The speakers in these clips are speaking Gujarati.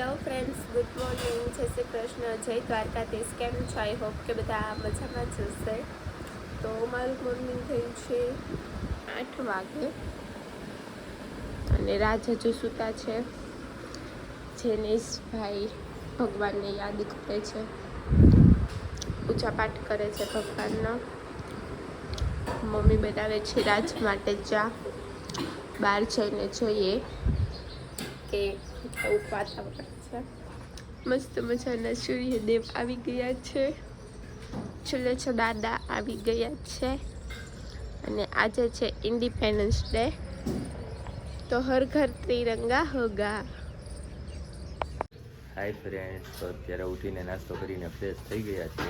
Hello friends, good morning. જય શ્રી કૃષ્ણ, જય દ્વારકાધીશ. કેમ છો? આઈ હોપ કે બધા મજામાં જ હશે. તો મારું મોર્નિંગ થયું છે 8 વાગે અને રાજ હજુ સૂતા છે. જેનેશભાઈ ભગવાનને યાદ કરે છે, પૂજા પાઠ કરે છે ભગવાનનો. મમ્મી બનાવે છે રાજ માટે ચા. બહાર જઈને જોઈએ કે એવું વાતાવરણ છે. મસ્ત મજાના સૂર્યદેવ આવી ગયા છે. છેલ્લે છ દાદા આવી ગયા છે અને આજે છે ઇન્ડિપેન્ડન્સ ડે. તો હર ઘર તિરંગા હોગા. હાય ફ્રેન્ડ્સ, તો અત્યારે ઉઠીને નાસ્તો કરીને ફ્રેશ થઈ ગયા છે.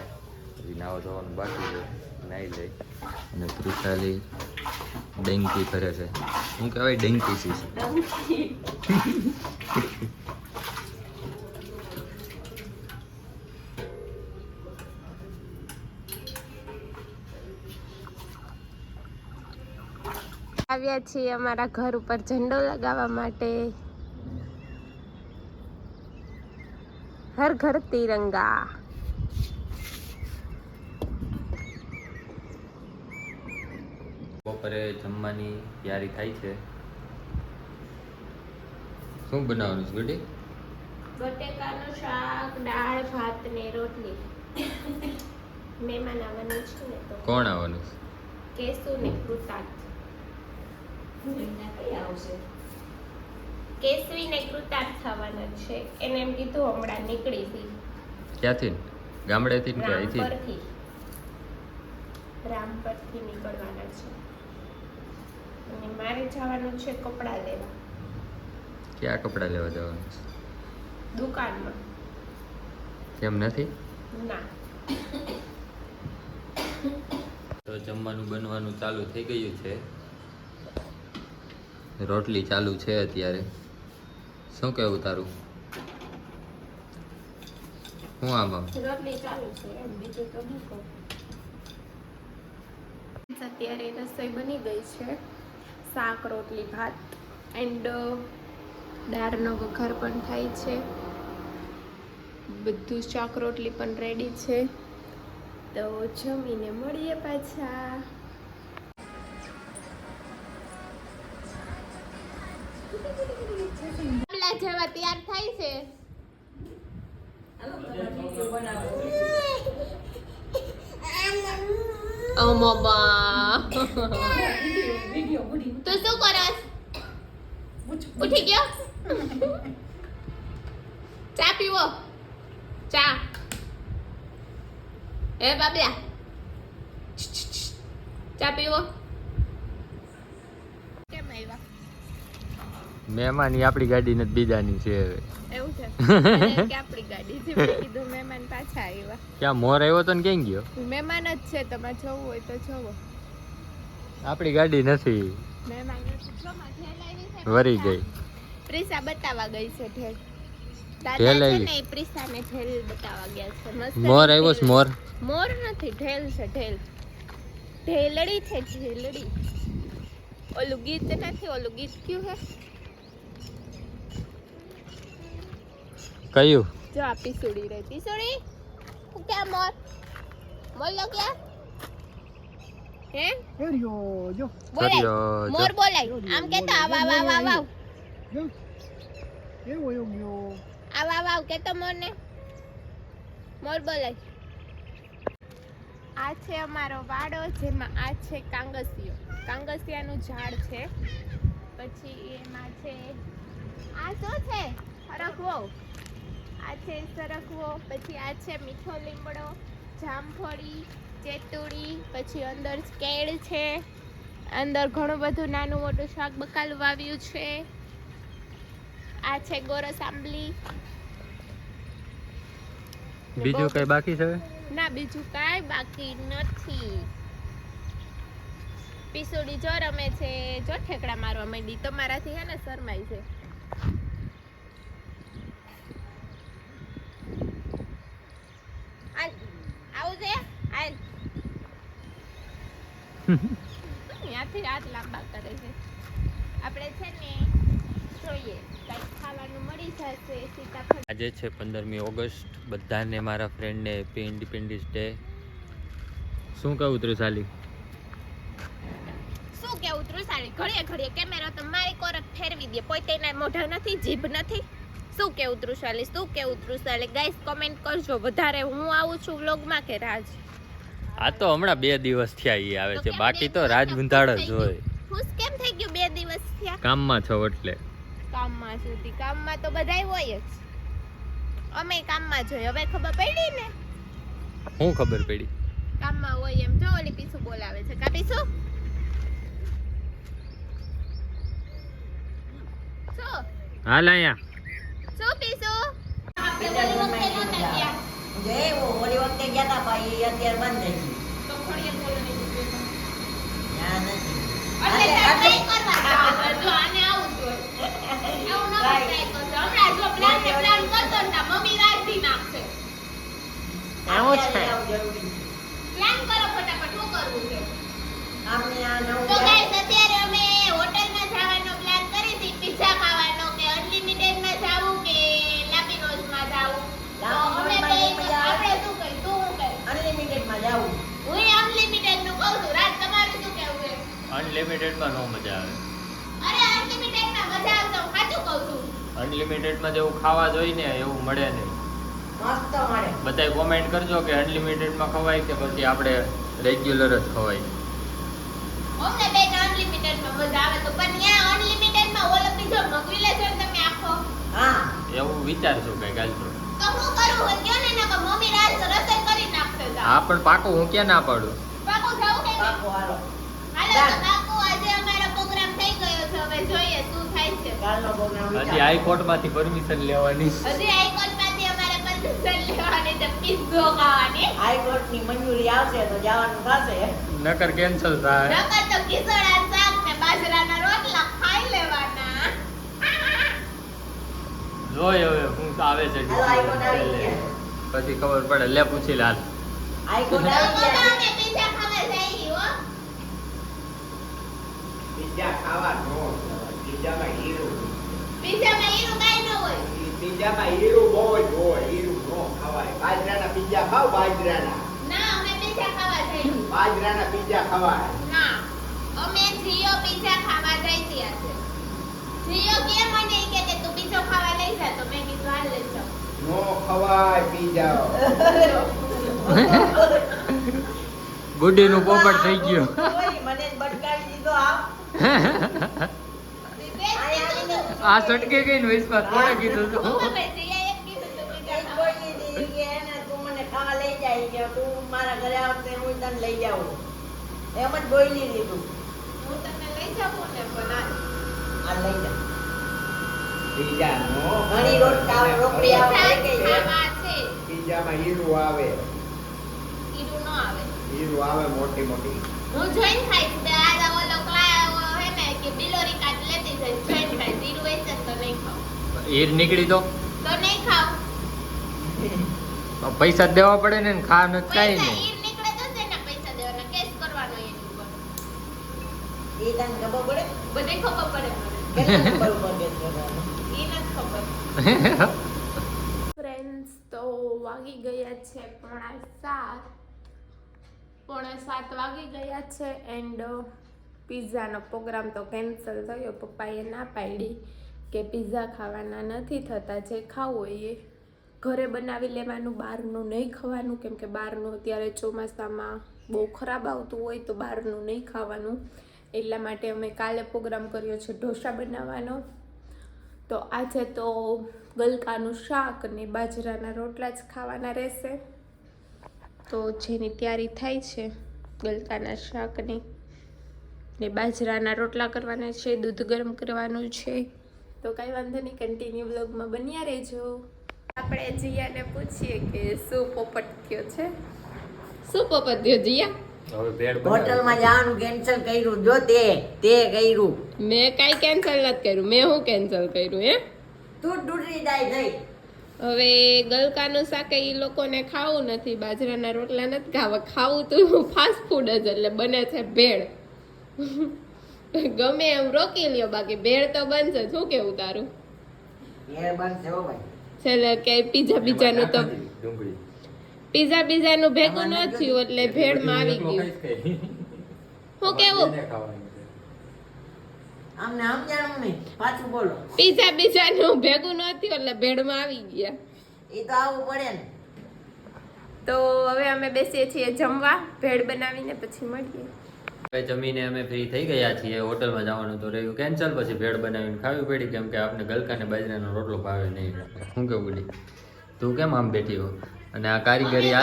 હજી નાવા ધોવાનું બાકી છે, નાહી લઈ. અને ત્રિશાલી ડેન્કી કરે છે. શું કહેવાય? ડેન્કી સી આવ્યા છીએ અમારા ઘર ઉપર ઝંડો લગાવવા માટે. હર ઘર તિરંગા. બપોરે જમવાની તૈયારી થાય છે. શું બનાવવાનું છે ગુડી? બટેકાનું શાક, દાળ, ભાત ને રોટલી. મહેમાન આવવાના છે ને તો. કોણ આવવાનું છે? કેસુ ને કૃતાર્થ. કેસવી ને કૃતાર્થ થવાના છે. એને એમ કીધું હમણાં નીકળી હતી. ક્યાંથી? ગામડેથી કે અહીંથી? રામપરથી. રામપરથી નીકળવાના છે અને મારે જવાનું છે કપડાં લેવા. ક્યાં કપડાં લેવા જવાનું છે? દુકાનમાં. કેમ નથી? ના. તો જમવાનું બનવાનું ચાલુ થઈ ગયું છે. રોટલી ચાલુ છે અત્યારે. શું કહેવું તારું? શું આમાં? રોટલી ચાલુ છે એમ, બીજું તો શું કહું. અત્યારે રસોઈ બની ગઈ છે. શાક, રોટલી, ભાત એન્ડ દાળનો વઘાર પણ થાય છે. બધું શાક રોટલી પણ રેડી છે. તો જમીને મળીએ પાછા. જેવા તૈયાર થાય છે. ઓ મમ્મા, તું શું કરસ? ઉઠી ગયો? ચા પીવો? ચા એ બાબલા, ચા પીવો? કેમ આવ્યા? મહેમાન ઈ આપણી ગાડી નથી, બીજાની છે. એવું છે કે આપણી ગાડી છે. કીધું મહેમાન પાછા આવ્યા. ક્યાં મોર આવ્યો તો ને ક્યાં ગયો? મહેમાન જ છે, તમારે જવું હોય તો જવો. આપણી ગાડી નથી, મહેમાન નથી. વરી ગઈ. પ્રિસા બતાવવા ગઈ છે ઢેલ. ઢેલ દાદા છે આવી? ને, પ્રિસાને ઢેલ બતાવવા ગયા છે. મસ્ત મોર આવ્યો છે? મોર મોર નથી, ઢેલ છે. ઢેલ ઢેલડી છે. ઢેલડી. ઓલું ગીત નથી, ઓલું ગીત કયું હે? કયું? જો આ પીસુડી રે. પીસુડી ક્યાં? મોર બોલો ક્યાં હે? કર્યો બોલાય જો. મોર બોલાય. આમ કેતો આવ આવ આવ આવ આવ આવ આવ આવ કેતો મોર ને. મોર બોલાય. આ છે અમારો વાડો, જેમાં આ છે કાંગસિયો. કાંગસિયાનું ઝાડ છે. પછી એમાં છે આ શું છે? સરગવો. આ છે સરગવો. પછી આ છે મીઠો લીમડો, જામફળી, ચેતુડી. પછી અંદર કેળ છે. અંદર ઘણું બધું નાનું મોટું શાક બકાલું વાવ્યું છે. આ છે ગોરસ આંબલી. બીજું કઈ બાકી છે? ના, બીજું કાંઈ બાકી નથી. પીસુડી જો રમે છે. જો ઠેકડા મારવા માંડી. તમારાથી હે ને શરમાઈ છે. આવું છે હાલ. ત્યાંથી હાથ લાંબા કરે છે. આપણે છે ને જોઈએ કંઈક ખાવાનું મળી જશે સીતાફળ. આજે છે 15મી ઓગસ્ટ. બધાને મારા ફ્રેન્ડને હેપી ઇન્ડિપેન્ડન્સ ડે. શું કહું ત્રુશાલી? શું કેવું તૃષાલી? ઘડીએ ઘડીએ કેમેરા તો મારી કોરક ફેરવી દે. પોતેના મોઢા નથી, જીભ નથી. શું કેવું તૃષાલી? શું કેવું તૃષાલી? ગાઈસ કમેન્ટ કરજો. વધારે હું આવું છું વ્લોગમાં કે રાજ? આ તો હમણાં 2 દિવસ થયા ઈ આવે છે, બાકી તો રાજ ગુંધાડ જ હોય. ખુશ કેમ થઈ ગયું? 2 દિવસ થયા. કામમાં છો એટલે. કામમાં સુધી કામમાં તો બધાય હોય જ. અમે કામમાં જોઈ. હવે ખબર પડી ને શું ખબર પડી? કામમાં હોય એમ. જો ઓલી પીસુ બોલાવે છે. કા પીસુ? શું હાલ અહીંયા શું પીસુ? આપણે ઓલી વખતે નહોતા ગયા. ઓલી વખતે ગયા હતા ભાઈ, અત્યારે બંધ થઈ ગયું. તો ખોડિયાર બોલવાની છે. ત્યાં નથી. એટલે તાર નહીં કરવા. જો આને આવું જોઈએ. આવું ન ટ્રાય કરજો. હમણાં જો પ્લાન કરતો ને તો મમ્મી રાખી નાખશે. આવું જ થાય. જરૂરી છે. પ્લાન કરો ફટાફટ. શું કરવું છે? આપણે આ નવું તો ગાઈસ અત્યારે અમે હોટલમાં જવાનો પ્લાન કરી હતી. પિઝા ખાવાનો કે અનલિમિટેડમાં જાવું કે લાપીનોઝમાં જાવું. તો અમે બે આપણે શું કહી તું હું કહી અનલિમિટેડમાં જાવું. હું અનલિમિટેડ નું કહું છું. રાત તમારું શું કહેવું છે? અનલિમિટેડમાં નો મજા આવે. અરે અનલિમિટેડમાં મજા આવશે. હું સાચું કહું છું. અનલિમિટેડમાં જેવું ખાવા જોઈએ ને એવું મળે નહીં. મસ્ત મળે. બધાય કોમેન્ટ કરજો કે અનલિમિટેડમાં ખવાય કે પછી આપણે રેગ્યુલર જ ખવાય. અમને બેન અનલિમિટેડમાં મજા આવે તો પણ ત્યાં અનલિમિટેડમાં ઓલો પીઝો મગવી લેજો ને તમે આખો. હા. એવું વિચારશું કઈ કાલ તો. તો હું કરું હોય કયો ને નકર મમ્મી રાત રસોઈ કરી નાખશે. હા પણ પાકું હું ક્યાં ના પાડું. પાકું જાવું કે પાકો હાલો. હાલો તો પાકું આજે અમારો પ્રોગ્રામ થઈ ગયો છે. હવે જોઈએ શું થાય છે. કાલનો પ્રોગ્રામ હજી વિચાર. હાઈકોર્ટમાંથી પરમિશન લેવાની. હજી હાઈકોર્ટમાંથી અમારે પરમિશન લેવાની છે પીઝો ખાવાની. હાઈકોર્ટની મંજૂરી આવશે તો જવાનું થશે. નકર કેન્સલ થાય. નકર તો ખીચડા શાક ને બાજરાના રોટલા ખાઈ લેવાના. જોઈ હવે હું આવે છે હાલો, હાઈકોર્ટ આવી ગયા. પછી ખબર પડે. લે પૂછી લાલ. હાઈકોર્ટ તો આવી ગયા. અમે પીઝા ખાવા જઈએ હો. પિઝા ખાવા નો પિઝામાં હીરું પીઝામાં ઈરું કાંઈ ન હોય. પિઝામાં હીરું બહુ જ હોય હીરું નો ખવાય બાજરાના પિઝા ખાવ બાજરાના ના અમે પીઝા ખાવા જઈએ. બાજરાના પિઝા ખવાય ના અમે જીઓ પીઝા ખાવા જઈ રહ્યા છે. જીઓ કે મને ઈ કે તું પીઝો ખાવા લઈ જા તો મેં કીધું હાલ લઈ જાઉં. નો ખવાય પિઝા ગુડીનું પોપટ થઈ ગયું. ઓય, મને જ બટકાવી દીધો આમ. આ સટકે ગઈ ને વિશ્વાસ કોને કીધું તું? અમે જીયા એક કીધું તું એ પીઝા જ ખાવા. બોલી દીધી કે એને તું મને ખાવા લઈ જાય કે તું મારા ઘરે આવશે હું તને લઈ જાઉં. એમ જ બોલી દીધું. હું તમને લઈ જાઉં ને પણ આ લઈ જા. પિઝા નો ઘણી રોટલી આવે કે ખાવા છે. પિઝામાં હીરું આવે ઈરું ન આવે. હીરું આવે મોટી મોટી હું જોઈન ખાઈશ તે આ ઓલો ક્લા હે ને કે બિલોરી કાટ લેતી જઈશ જોઈન ખાઈશ. ઈરું વેચે તો નહીં ખાવ. ઈર નીકળી તો તો નહીં ખાવ. પૈસા જ દેવા પડે ને ખા ન કાઈ પૈસા નહીં. ઈર નીકળે તો છે ને પૈસા દેવાના કેશ કરવાનો એની ઉપર. એ તને ખબર પડે? બધે ખબર પડે મને. કેટલા નંબર ઉપર કેસ કરવાનો? ઈ નથી ખબર. ફ્રેન્ડ્સ તો વાગી ગયા છે 6:45. 6:45 વાગી ગયા છે એન્ડ પિઝાનો પ્રોગ્રામ તો કેન્સલ થયો. પપ્પાએ ના પાડી કે પિઝા ખાવાના નથી થતા. જે ખાવું હોય એ ઘરે બનાવી લેવાનું, બહારનું નહીં ખાવાનું. કેમ કે બહારનું અત્યારે ચોમાસામાં બહુ ખરાબ આવતું હોય તો બહારનું નહીં ખાવાનું. એટલા માટે અમે કાલે પ્રોગ્રામ કર્યો છે ઢોસા બનાવવાનો. તો આજે તો ગલકાનું શાક અને બાજરાના રોટલા જ ખાવાના રહેશે. તો જેની તૈયારી થાય છે ગલકાના શાકની ને બાજરાના રોટલા કરવાના છે, દૂધ ગરમ કરવાનું છે. તો કાંઈ વાંધો નહીં, કન્ટિન્યુ વ્લોગમાં બન્યા રહેજો. આપણે જીયાને પૂછીએ કે શું પોપટ થયો છે. શું પોપટ થયો જીયા? હવે ભેળ હોટલમાં જવાનું કેન્સલ કર્યું. જો તે કર્યું. મેં કાંઈ કેન્સલ નથી કર્યું. મેં શું કેન્સલ કર્યું હે? તું ડૂટી જાય થઈ. હવે ગલકાનું શાક એ લોકોને ખાવું નથી, બાજરાના રોટલા નથી ખાવા. ખાવું તો ફાસ્ટ ફૂડ જ એટલે બને છે ભેળ. ગમે એમ રોકી લ્યો, બાકી ભેળ તો બનશે. શું કેવું તારું? એ બંધ છે હો ભાઈ. છેલ્લે કે પીઝા બીજાનું તો ડુંગળી પીઝા ભેગું ન થયું એટલે ભેળમાં આવી ગયું. શું કેવું? આમને સમજાણું નહીં, પાછું બોલો. પીઝાનું ભેગું ન થયું એટલે ભેળમાં આવી ગયા. એ તો આવવું પડે ને. તો હવે અમે બેસીએ છીએ જમવા, ભેળ બનાવીને પછી મળીએ. હવે જમીને અમે ફ્રી થઈ ગયા છીએ. હોટલમાં જવાનું તો રહ્યું કેન્સલ, પછી ભેળ બનાવીને ખાવી પડી, કેમ કે આપણે ગલકાને બાજરાનો રોટલો ભાવે નહીં. શું કેવું બુડી? તું કેમ આમ બેઠી હો? અને આ કારીગરી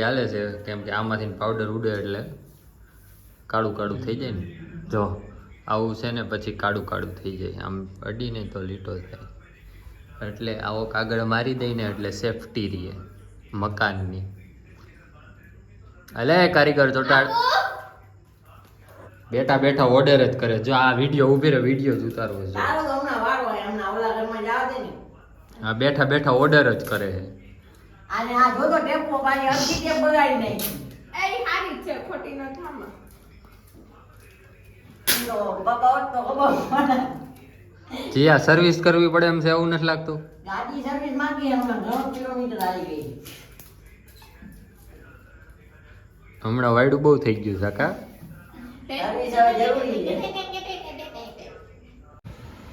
હાલે છે, કેમ કે આમાંથી પાવડર ઉડે એટલે કાળું કાળું થઈ જાય ને. જો આવું છે ને, પછી કાળું કાળું થઈ જાય. આમ અડીને તો લીટો થાય, એટલે આવો કાગળ મારી દઈને એટલે સેફટી રહે મકાનની. અલે કારીગર ચોટાડ બેઠા બેઠા ઓર્ડર જ કરે. જો આ વિડીયો ઉભી રહે, વિડીયો જ ઉતારવો છે. તારો તો હમણાં વારો હોય, હમણાં ઓલા ઘરમાં જાવ દે ને. આ બેઠા બેઠા ઓર્ડર જ કરે છે. અને આ જોતો ટેમ્પો પાછી અડધી ટેપ બગાડી નાખી. એ સારી છે, ખોટી ન થામાં. તો બગાવત તો ખબર પડે. જી આ સર્વિસ કરવી પડે એમ છે, એવું નથી લાગતું? ગાડી સર્વિસ માંગી હમણાં 9 કિલોમીટર આવી ગઈ. હમણાં વાયડું બહુ થઈ ગયું કાકા. સર્વિસ હવે જરૂરી છે.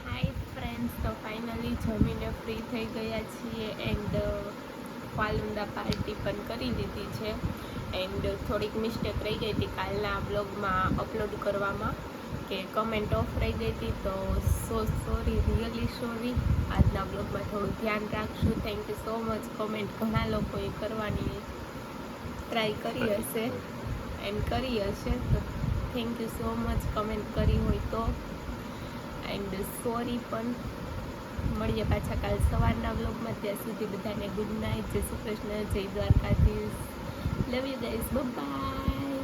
હાય ફ્રેન્ડ્સ, તો ફાઇનલી જમીને ફ્રી થઈ ગયા છીએ એન્ડ ફાલુદા પાર્ટી પણ કરી લીધી છે. એન્ડ થોડીક મિસ્ટેક રહી ગઈ હતી કાલના બ્લોગમાં અપલોડ કરવામાં, કે કમેન્ટ ઓફ રહી ગઈ હતી, તો સોરી, રિયલી સોરી. આજના બ્લોગમાં થોડું ધ્યાન રાખશું. Thank you so much. Comment ઘણા લોકોએ કરવાની ટ્રાય કરી હશે એન્ડ કરી હશે, તો thank you so much comment કરી હોય તો. એન્ડ સોરી પણ. મળીએ પાછા કાલ સવારના બ્લોગમાં. ત્યાં સુધી બધાને ગુડ નાઇટ. જય શ્રી કૃષ્ણ, જય Dwarkadhish. Love you guys, by.